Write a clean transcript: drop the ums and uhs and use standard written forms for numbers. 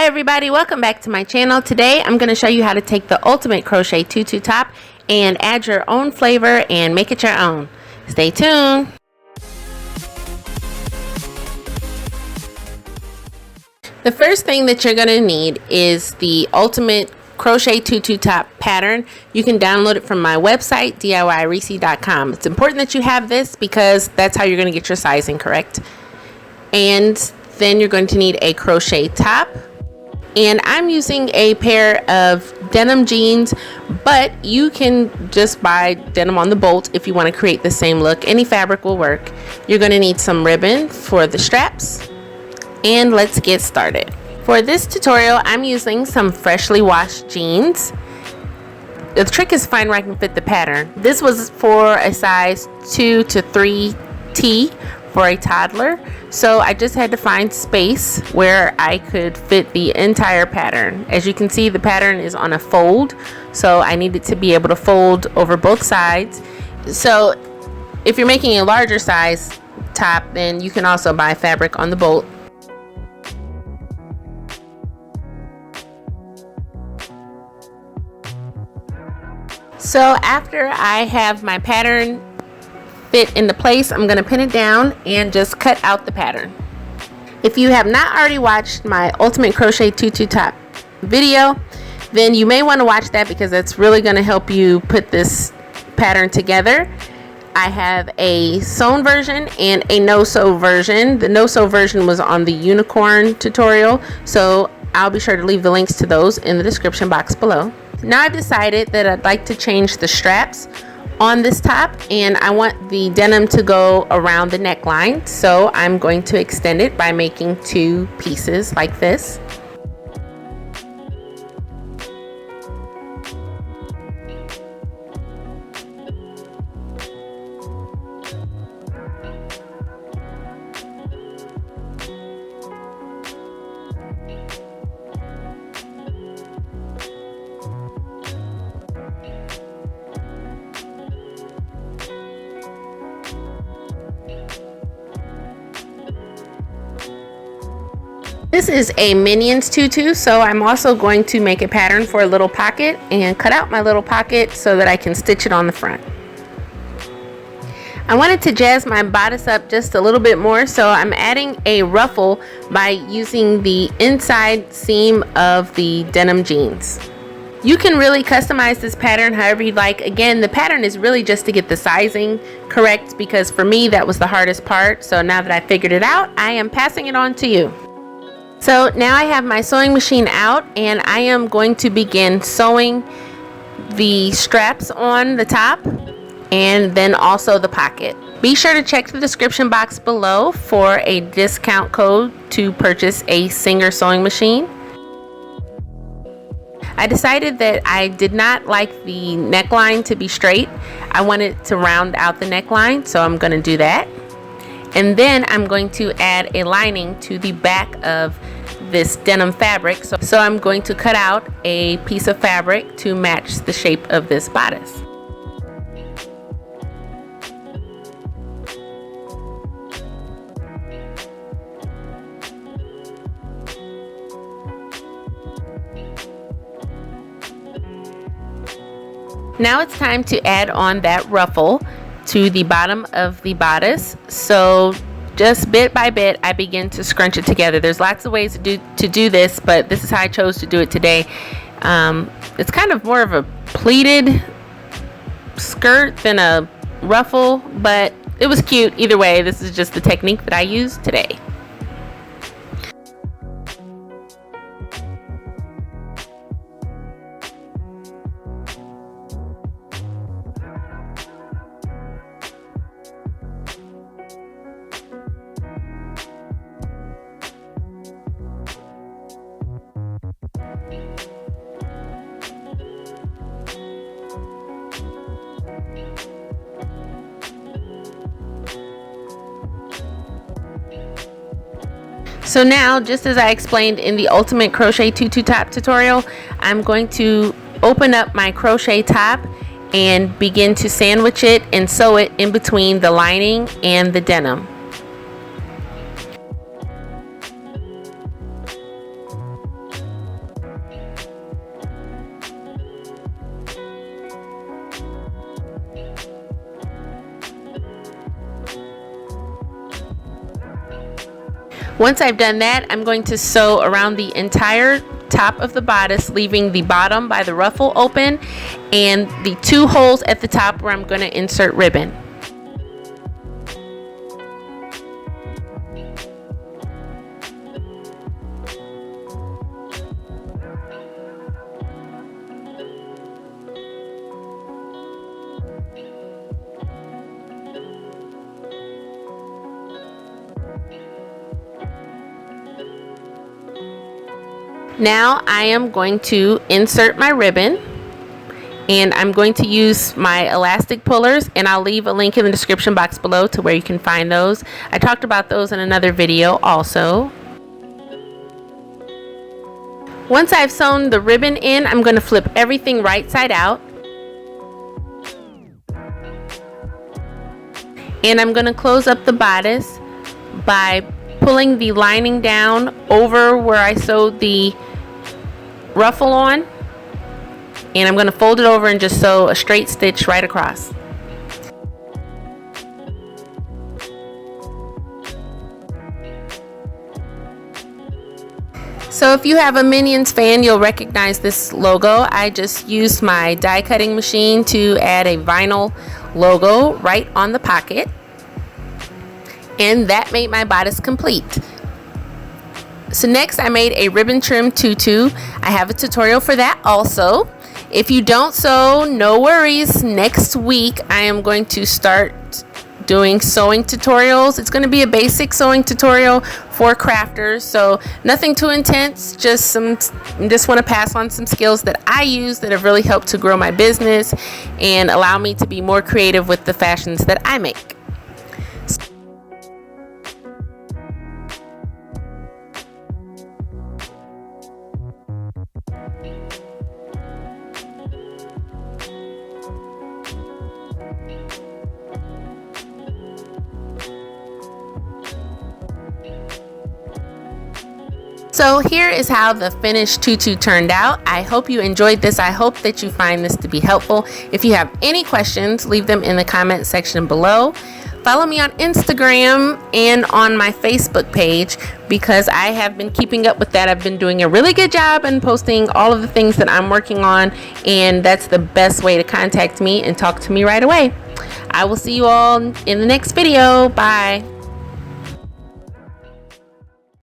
everybody, welcome back to my channel. Today I'm going to show you how to take the ultimate crochet tutu top and add your own flavor and make it your own. Stay tuned. The first thing that you're going to need is the ultimate crochet tutu top pattern. You can download it from my website, DIYReese.com. It's important that you have this because that's how you're going to get your sizing correct. And then you're going to need a crochet top. And I'm using a pair of denim jeans, but you can just buy denim on the bolt if you want to create the same look. Any fabric will work. You're going to need some ribbon for the straps. And let's get started. For this tutorial, I'm using some freshly washed jeans. The trick is find where I can fit the pattern. This was for a size 2 to 3T for a toddler. So I just had to find space where I could fit the entire pattern. As you can see, the pattern is on a fold, so I needed to be able to fold over both sides. So if you're making a larger size top, then you can also buy fabric on the bolt. So after I have my pattern fit into place, I'm going to pin it down and just cut out the pattern. If you have not already watched my ultimate crochet tutu top video, then you may want to watch that because that's really going to help you put this pattern together. I have a sewn version and a no-sew version. The no-sew version was on the unicorn tutorial, so I'll be sure to leave the links to those in the description box below. Now I've decided that I'd like to change the straps on this top, and I want the denim to go around the neckline, so I'm going to extend it by making 2 pieces like this. This is a Minions tutu, so I'm also going to make a pattern for a little pocket and cut out my little pocket so that I can stitch it on the front. I wanted to jazz my bodice up just a little bit more, so I'm adding a ruffle by using the inside seam of the denim jeans. You can really customize this pattern however you'd like. Again, the pattern is really just to get the sizing correct because for me that was the hardest part. So now that I figured it out, I am passing it on to you. So now I have my sewing machine out and I am going to begin sewing the straps on the top and then also the pocket. Be sure to check the description box below for a discount code to purchase a Singer sewing machine. I decided that I did not like the neckline to be straight. I wanted to round out the neckline, so I'm going to do that. And then I'm going to add a lining to the back of this denim fabric. So I'm going to cut out a piece of fabric to match the shape of this bodice. Now it's time to add on that ruffle to the bottom of the bodice. So just bit by bit I begin to scrunch it together. There's lots of ways to do this, but this is how I chose to do it today. It's kind of more of a pleated skirt than a ruffle, but it was cute either way. This is just the technique that I used today. So now, just as I explained in the ultimate crochet tutu top tutorial, I'm going to open up my crochet top and begin to sandwich it and sew it in between the lining and the denim. Once I've done that, I'm going to sew around the entire top of the bodice, leaving the bottom by the ruffle open and the 2 holes at the top where I'm going to insert ribbon. Now I am going to insert my ribbon, and I'm going to use my elastic pullers, and I'll leave a link in the description box below to where you can find those. I talked about those in another video also. Once I've sewn the ribbon in, I'm going to flip everything right side out. And I'm going to close up the bodice by pulling the lining down over where I sewed the ruffle on, and I'm going to fold it over and just sew a straight stitch right across. So if you have a Minions fan, you'll recognize this logo. I just used my die cutting machine to add a vinyl logo right on the pocket, and that made my bodice complete. So next I made a ribbon trim tutu. I have a tutorial for that also. If you don't sew, no worries. Next week I am going to start doing sewing tutorials. It's going to be a basic sewing tutorial for crafters, so nothing too intense, just want to pass on some skills that I use that have really helped to grow my business and allow me to be more creative with the fashions that I make. So here is how the finished tutu turned out. I hope you enjoyed this. I hope that you find this to be helpful. If you have any questions, leave them in the comment section below. Follow me on Instagram and on my Facebook page because I have been keeping up with that. I've been doing a really good job and posting all of the things that I'm working on, and that's the best way to contact me and talk to me right away. I will see you all in the next video. Bye.